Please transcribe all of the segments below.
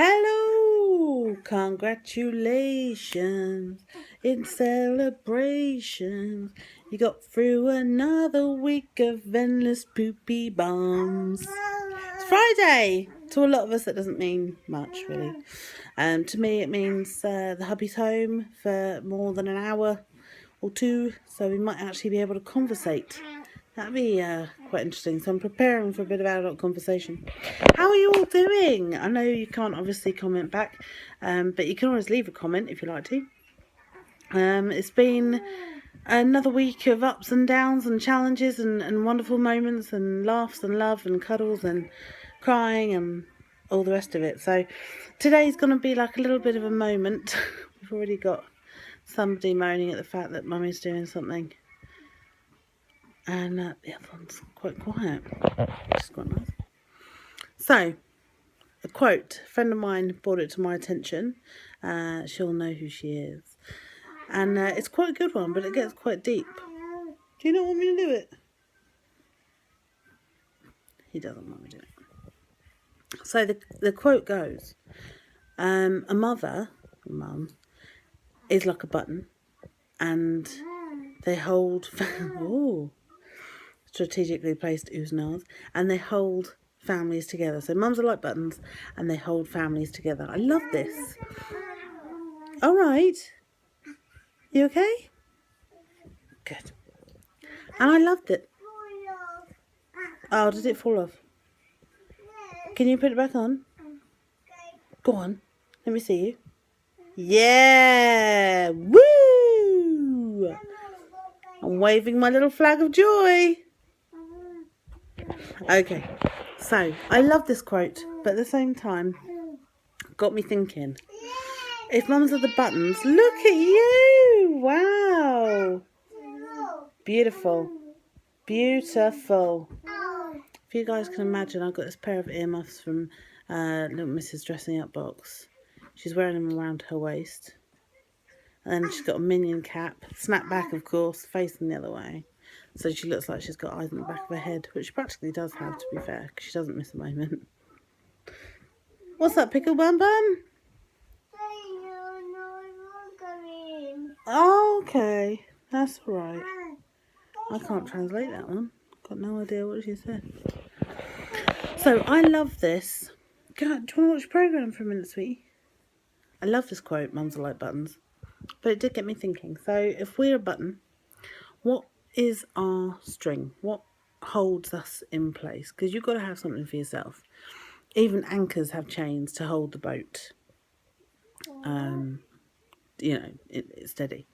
Hello, congratulations, in celebrations. You got through another week of endless poopy bombs. It's Friday. To a lot of us, that doesn't mean much, really. To me, it means the hubby's home for more than an hour or two, so we might actually be able to conversate. That'd be quite interesting. So I'm preparing for a bit of adult conversation. How are you all doing? I know you can't obviously comment back, but you can always leave a comment if you like to. It's been another week of ups and downs and challenges and wonderful moments and laughs and love and cuddles and crying and all the rest of it. So today's going to be like a little bit of a moment. We've already got somebody moaning at the fact that mummy's doing something. And the other one's quite quiet, which is quite nice. So, a quote. A friend of mine brought it to my attention. She'll know who she is. And it's quite a good one, but it gets quite deep. Do you not want me to do it? He doesn't want me to do it. So the quote goes, a mum, is like a button. And they hold... Ooh. Strategically placed oohs and ahs, and they hold families together. So mums are like buttons and they hold families together. I love this. All right. You okay? Good. And I loved it. Oh, did it fall off? Can you put it back on? Go on. Let me see you. Yeah. Woo! I'm waving my little flag of joy. Okay, so I love this quote, but at the same time, got me thinking. If mums are the buttons, look at you! Wow! Beautiful. Beautiful. If you guys can imagine, I've got this pair of earmuffs from Little Mrs. Dressing Up Box. She's wearing them around her waist. And then she's got a minion cap, snap back of course, facing the other way. So she looks like she's got eyes in the back of her head, which she practically does have, to be fair, because she doesn't miss a moment. What's that, Pickle Bum Bum? Oh, okay. That's all right. I can't translate that one. Got no idea what she said. So, I love this. God, do you want to watch a programme for a minute, sweetie? I love this quote, mums are like buttons. But it did get me thinking. So, if we're a button, what is our string? What holds us in place? Because you've got to have something for yourself. Even anchors have chains to hold the boat. It's steady.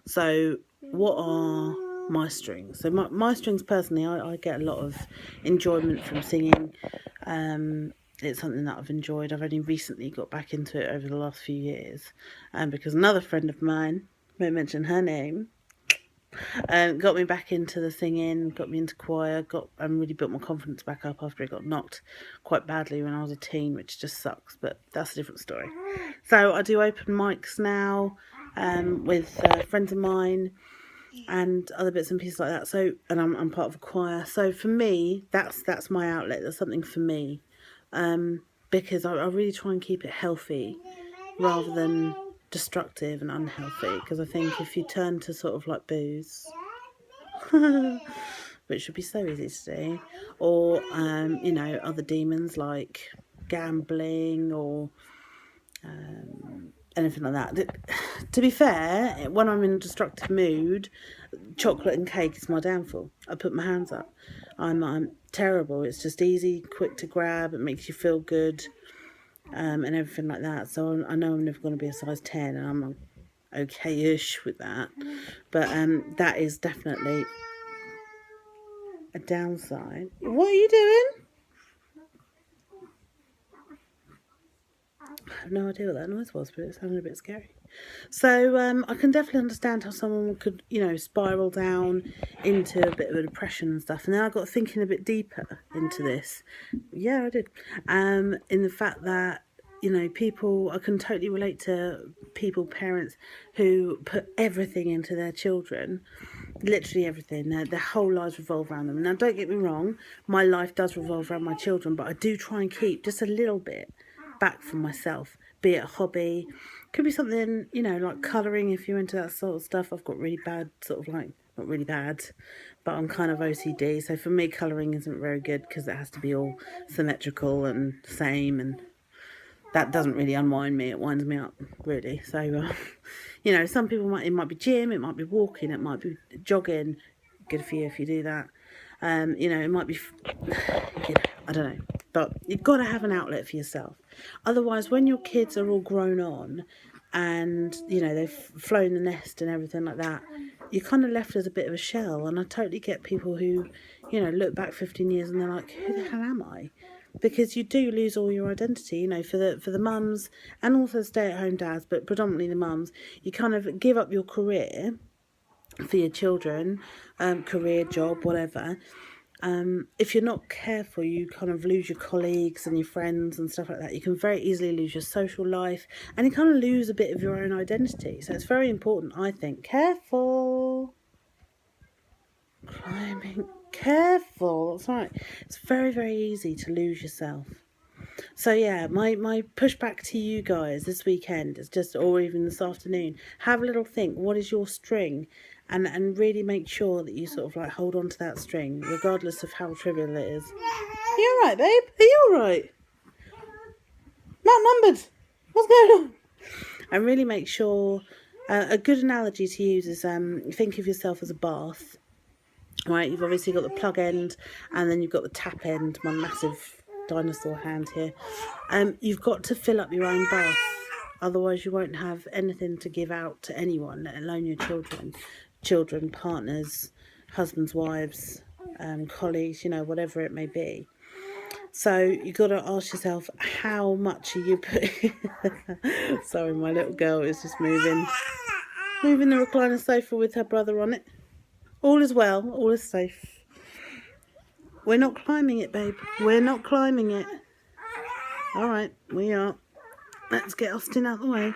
So what are my strings? So my strings personally, I get a lot of enjoyment from singing. It's something that I've enjoyed. I've only recently got back into it over the last few years. Because another friend of mine, won't mention her name, got me back into the singing, got me into choir, and really built my confidence back up after it got knocked quite badly when I was a teen, which just sucks, but that's a different story. So I do open mics now with friends of mine and other bits and pieces like that. So, and I'm part of a choir. So for me, that's my outlet. That's something for me, because I really try and keep it healthy rather than destructive and unhealthy, because I think if you turn to sort of like booze, which would be so easy to do, or other demons like gambling or anything like that. To be fair, when I'm in a destructive mood, chocolate and cake is my downfall. I put my hands up. I'm terrible. It's just easy, quick to grab. It makes you feel good. And everything like that. So I know I'm never going to be a size 10, and I'm okay-ish with that. But that is definitely a downside. What are you doing? I have no idea what that noise was, but it sounded a bit scary. So I can definitely understand how someone could, spiral down into a bit of a depression and stuff. And then I got thinking a bit deeper into this. Yeah, I did. In the fact that, people, I can totally relate to parents who put everything into their children. Literally everything. Their whole lives revolve around them. Now, don't get me wrong, my life does revolve around my children, but I do try and keep just a little bit back from myself, be it a hobby, could be something, you know, like colouring if you're into that sort of stuff. I've got really bad sort of like, not really bad, but I'm kind of OCD, so for me colouring isn't very good because it has to be all symmetrical and same, and that doesn't really unwind me, it winds me up really. So you know, some people it might be gym, it might be walking, it might be jogging, good for you if you do that. You know, it might be, you know, I don't know, but you've got to have an outlet for yourself. Otherwise, when your kids are all grown on and, you know, they've flown the nest and everything like that, you're kind of left as a bit of a shell. And I totally get people who, you know, look back 15 years and they're like, who the hell am I? Because you do lose all your identity, you know, for the mums and also stay-at-home dads, but predominantly the mums. You kind of give up your career for your children, career, job, whatever. If you're not careful, you kind of lose your colleagues and your friends and stuff like that. You can very easily lose your social life, and you kind of lose a bit of your own identity. So it's very important, I think. Careful. Climbing. Careful. That's right. It's very, very easy to lose yourself. So yeah, my pushback to you guys this weekend is just, or even this afternoon, have a little think. What is your string? And really make sure that you sort of like hold on to that string, regardless of how trivial it is. Are you alright, babe? Are you alright? Not numbered. What's going on? And really make sure, a good analogy to use is think of yourself as a bath. Right, you've obviously got the plug end and then you've got the tap end, my massive dinosaur hand here. You've got to fill up your own bath, otherwise you won't have anything to give out to anyone, let alone your children, partners, husbands, wives, colleagues, you know, whatever it may be. So you've got to ask yourself, how much are you putting... Sorry, my little girl is just moving the recliner sofa with her brother on it. All is well, all is safe. We're not climbing it, babe. We're not climbing it. All right, we are. Let's get Austin out of the way.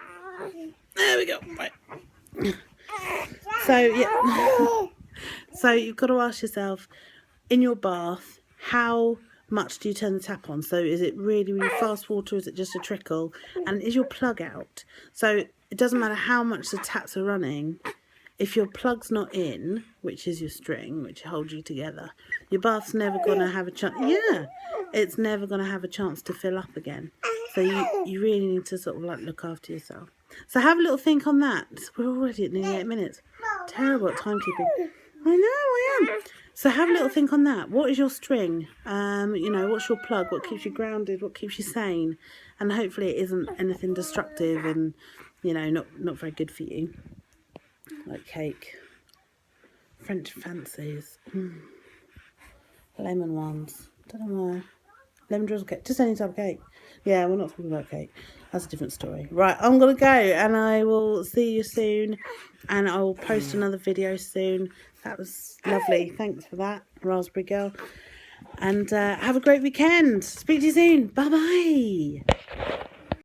There we go. Right. So, yeah. So you've got to ask yourself, in your bath, how much do you turn the tap on? So is it really, really fast water? Is it just a trickle? And is your plug out? So it doesn't matter how much the taps are running. If your plug's not in, which is your string, which holds you together, your bath's never going to have a chance. Yeah, it's never going to have a chance to fill up again. So you really need to sort of like look after yourself. So have a little think on that. We're already at nearly 8 minutes. Terrible at timekeeping. I know, I am. So have a little think on that. What is your string? You know, what's your plug? What keeps you grounded? What keeps you sane? And hopefully it isn't anything destructive and, you know, not very good for you. Like cake, French fancies, lemon ones, don't know why, lemon drizzle cake, just any type of cake. Yeah, we're not talking about cake, that's a different story. Right, I'm going to go and I will see you soon and I will post another video soon. That was lovely, thanks for that, Raspberry Girl. And have a great weekend. Speak to you soon, bye bye.